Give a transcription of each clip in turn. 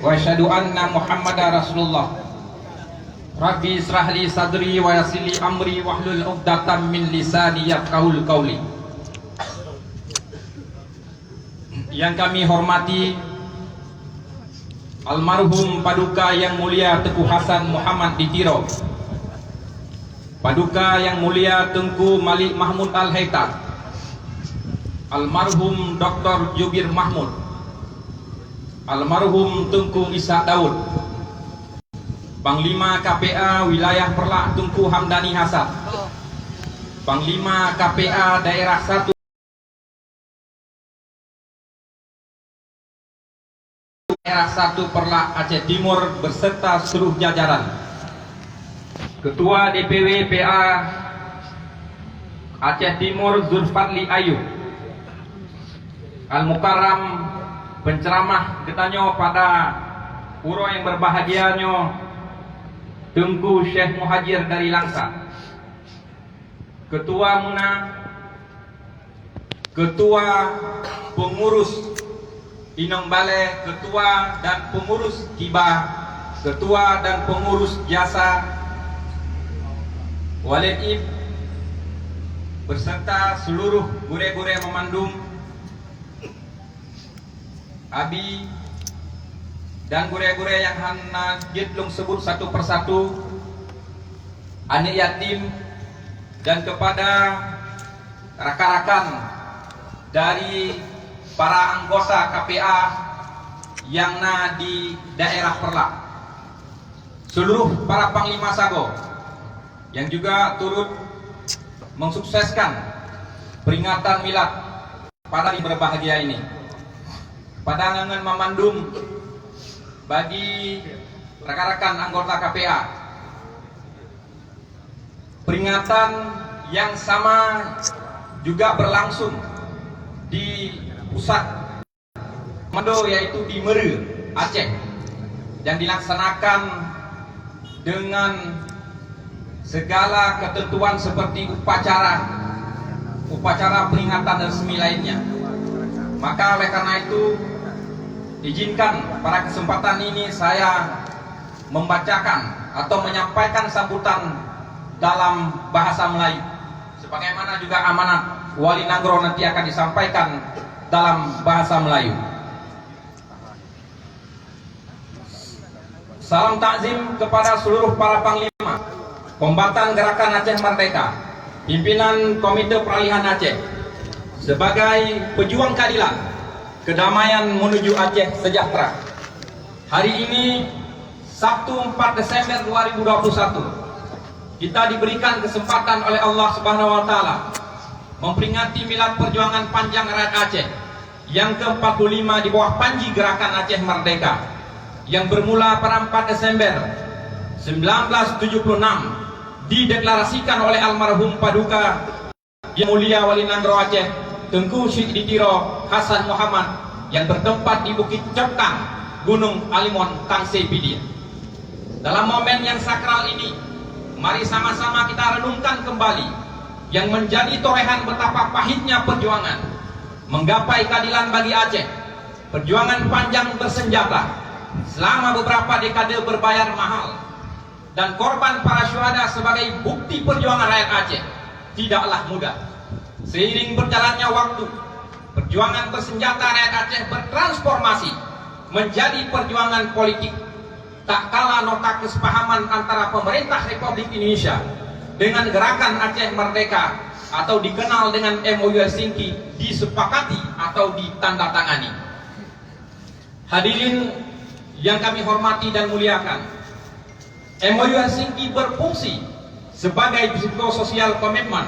wa asyhadu anna Muhammadar Rasulullah. Rabbi israh li sadri wa yassir li amri wahlul 'uqdatam min lisani yafqahul qawli. Yang kami hormati almarhum Paduka yang mulia Tengku Hasan Muhammad Ditiro, Paduka yang mulia Tengku Malik Mahmud Al-Haitad, almarhum Dr. Jubir Mahmud, almarhum Tengku Isa Daud, Panglima KPA Wilayah Perlak Tengku Hamdani Hasan, Panglima KPA Daerah 1 Daerah 1 Perlak Aceh Timur beserta seluruh jajaran, Ketua DPW PA Aceh Timur Zulfadli Ayub, Al-Mukarram penceramah getanyo pada puro yang berbahagianyo Tengku Syekh Muhajir dari Langsa, Ketua Muna, Ketua Pengurus Inong Bale, Ketua dan Pengurus Tiba, Ketua dan Pengurus Jasa, Walid Ib beserta seluruh gure-gure memandum, Abi dan gure-gure yang hana gitlung sebut satu persatu, anak yatim, dan kepada rakan-rakan dari para anggota KPA yang di daerah Perlak, seluruh para Panglima Sago yang juga turut mensukseskan peringatan milad pada hari berbahagia ini. Pada ngangen memandum bagi rekan-rekan anggota KPA, peringatan yang sama juga berlangsung di pusat Mando, yaitu di Mere, Aceh, yang dilaksanakan dengan segala ketentuan seperti upacara peringatan resmi lainnya. Maka oleh karena itu, izinkan pada kesempatan ini saya membacakan atau menyampaikan sambutan dalam bahasa Melayu, sebagaimana juga amanat Wali Nagro nanti akan disampaikan dalam bahasa Melayu. Salam takzim kepada seluruh para panglima kombatan Gerakan Aceh Merdeka, pimpinan Komite Peralihan Aceh, sebagai pejuang keadilan, kedamaian menuju Aceh sejahtera. Hari ini Sabtu 4 Desember 2021, kita diberikan kesempatan oleh Allah Subhanahu wa taala memperingati milad perjuangan panjang rakyat Aceh yang ke-45 di bawah panji Gerakan Aceh Merdeka, yang bermula pada 4 Desember 1976 dideklarasikan oleh almarhum Paduka yang mulia Wali Nagro Aceh Tengku Syekh Ditiro Hasan Muhammad yang bertempat di Bukit Cokang, Gunung Alimon, Tangsel Pidia. Dalam momen yang sakral ini, mari sama-sama kita renungkan kembali yang menjadi torehan betapa pahitnya perjuangan menggapai keadilan bagi Aceh. Perjuangan panjang bersenjata selama beberapa dekade berbayar mahal, dan korban para syuhada sebagai bukti perjuangan rakyat Aceh tidaklah mudah. Seiring berjalannya waktu, perjuangan bersenjata rakyat Aceh bertransformasi menjadi perjuangan politik. Tak kalah nota kesepahaman antara pemerintah Republik Indonesia dengan Gerakan Aceh Merdeka atau dikenal dengan MOU Helsinki disepakati atau ditandatangani. Hadirin yang kami hormati dan muliakan, MOU Helsinki berfungsi sebagai psikososial komitmen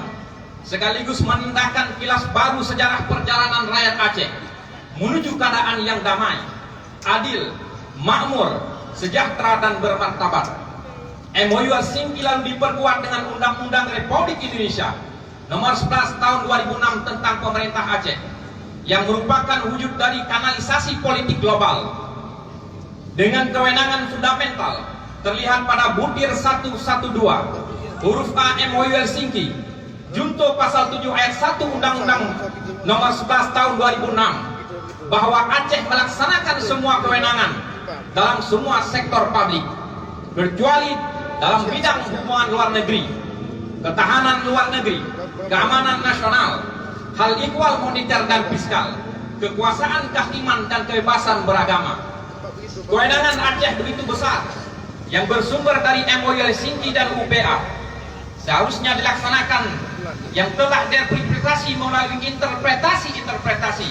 sekaligus menandakan kilas baru sejarah perjalanan rakyat Aceh menuju keadaan yang damai, adil, makmur, sejahtera dan bermartabat. MOU Helsinki lalu diperkuat dengan Undang-Undang Republik Indonesia Nomor 11 Tahun 2006 tentang Pemerintah Aceh, yang merupakan wujud dari kanalisasi politik global. Dengan kewenangan fundamental terlihat pada butir 112 huruf A MOU Helsinki, Junto pasal 7 ayat 1 Undang-Undang Nomor 11 Tahun 2006, bahwa Aceh melaksanakan semua kewenangan dalam semua sektor publik, kecuali dalam bidang hubungan luar negeri, ketahanan luar negeri, keamanan nasional, hal ihwal moneter dan fiskal, kekuasaan kehakiman dan kebebasan beragama. Kewenangan Aceh begitu besar yang bersumber dari MOU Helsinki dan UPA seharusnya dilaksanakan yang telah diinterpretasi melalui interpretasi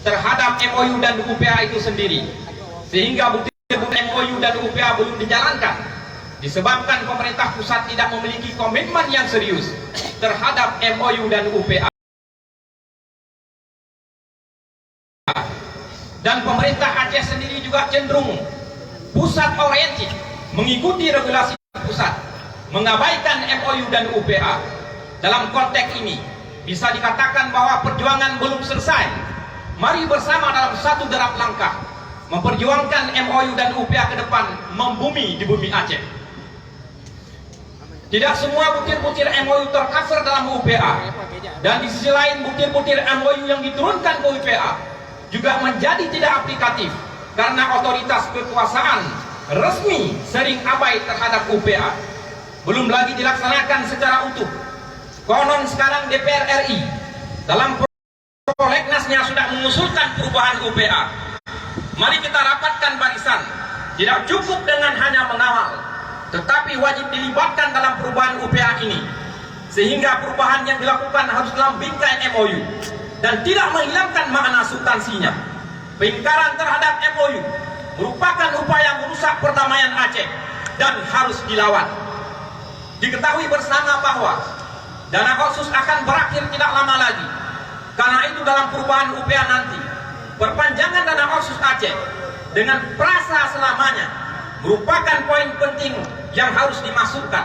terhadap MOU dan UPA itu sendiri, sehingga bukti-bukti MOU dan UPA belum dijalankan disebabkan pemerintah pusat tidak memiliki komitmen yang serius terhadap MOU dan UPA. Dan pemerintah Aceh sendiri juga cenderung pusat oriented, mengikuti regulasi pusat, mengabaikan MOU dan UPA. Dalam konteks ini bisa dikatakan bahwa perjuangan belum selesai. Mari bersama dalam satu derap langkah memperjuangkan MOU dan UPA ke depan membumi di bumi Aceh. Tidak semua butir-butir MOU tercover dalam UPA, dan di sisi lain butir-butir MOU yang diturunkan ke UPA juga menjadi tidak aplikatif karena otoritas kekuasaan resmi sering abai terhadap UPA, belum lagi dilaksanakan secara utuh. Konon sekarang DPR RI dalam prolegnasnya sudah mengusulkan perubahan UPA. Mari kita rapatkan barisan. Tidak cukup dengan hanya mengawal, tetapi wajib dilibatkan dalam perubahan UPA ini, sehingga perubahan yang dilakukan harus dalam bingkai MOU dan tidak menghilangkan makna substansinya. Pengingkaran terhadap MOU merupakan upaya merusak perdamaian Aceh dan harus dilawan. Diketahui bersama bahwa dana otsus akan berakhir tidak lama lagi. Karena itu dalam perubahan UPA nanti, perpanjangan dana otsus Aceh dengan prasa selamanya merupakan poin penting yang harus dimasukkan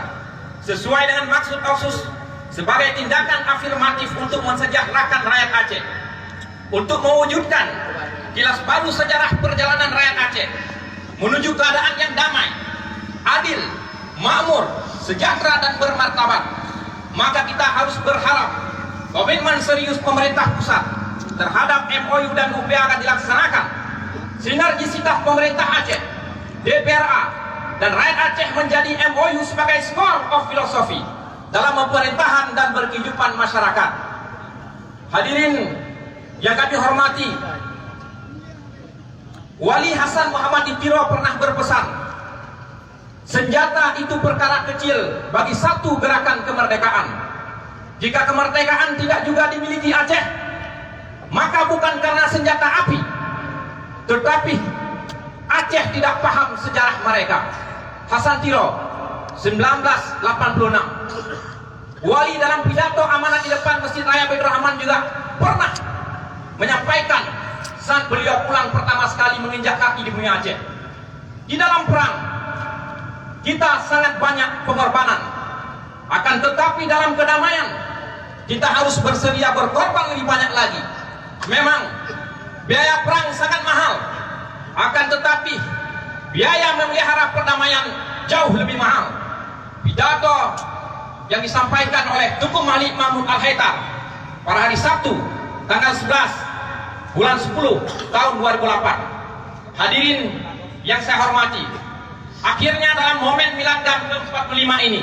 sesuai dengan maksud otsus sebagai tindakan afirmatif untuk mensejahterakan rakyat Aceh, untuk mewujudkan kilas baru sejarah perjalanan rakyat Aceh menuju keadaan yang damai, adil, makmur, sejahtera dan bermartabat. Maka kita harus berharap komitmen serius pemerintah pusat terhadap MOU dan UPA akan dilaksanakan. Sinergisitas pemerintah Aceh, DPRA, dan rakyat Aceh menjadi MOU sebagai skor of philosophy dalam pemerintahan dan berkehidupan masyarakat. Hadirin yang kami hormati, Wali Hasan Muhammad Itiro pernah berpesan, senjata itu perkara kecil bagi satu gerakan kemerdekaan. Jika kemerdekaan tidak juga dimiliki Aceh, maka bukan karena senjata api, tetapi Aceh tidak paham sejarah mereka. Hasan Tiro, 1986. Wali dalam pidato amanat di depan Masjid Raya Baitur Rahman juga pernah menyampaikan saat beliau pulang pertama sekali menginjak kaki di bumi Aceh. Di dalam perang kita sangat banyak pengorbanan, akan tetapi dalam kedamaian kita harus bersedia berkorban lebih banyak lagi. Memang biaya perang sangat mahal, akan tetapi biaya memelihara perdamaian jauh lebih mahal. Pidato yang disampaikan oleh Tunku Malik Mahmud Al-Haidar pada hari Sabtu tanggal 11 bulan 10 tahun 2008. Hadirin yang saya hormati, akhirnya dalam momen Milad dan ke-45 ini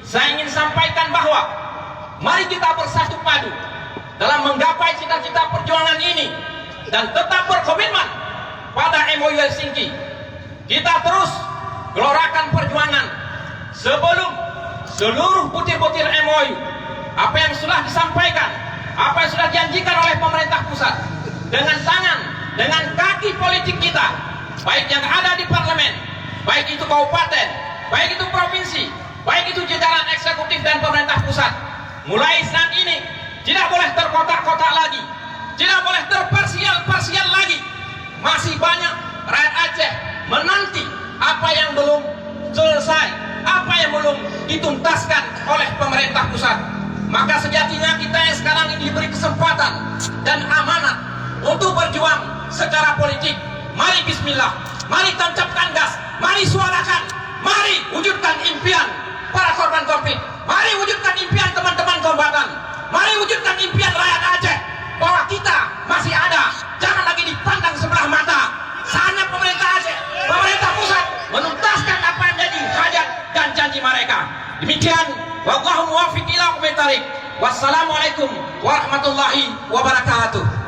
saya ingin sampaikan bahwa mari kita bersatu padu dalam menggapai cita-cita perjuangan ini dan tetap berkomitmen pada MOU Helsinki. Kita terus gelorakan perjuangan sebelum seluruh butir-butir MOU, apa yang sudah disampaikan, apa yang sudah dijanjikan oleh pemerintah pusat, dengan tangan, dengan kaki politik kita, baik yang ada di parlemen, baik itu kabupaten, baik itu provinsi, baik itu jajaran eksekutif dan pemerintah pusat, mulai saat ini tidak boleh terkotak-kotak lagi, tidak boleh terparsial-parsial lagi. Masih banyak rakyat Aceh menanti apa yang belum selesai, apa yang belum dituntaskan oleh pemerintah pusat. Maka sejatinya kita yang sekarang ini diberi kesempatan dan amanat untuk berjuang secara politik. Mari bismillah, mari tancapkan gas, mari suarakan, mari wujudkan impian para korban konflik, mari wujudkan impian teman-teman kombatan, mari wujudkan impian rakyat Aceh bahwa kita masih ada. Jangan lagi dipandang sebelah mata. Saatnya pemerintah Aceh, Demikian, wallahu muwaffiq ila aqwamit thariq. Wassalamualaikum warahmatullahi wabarakatuh.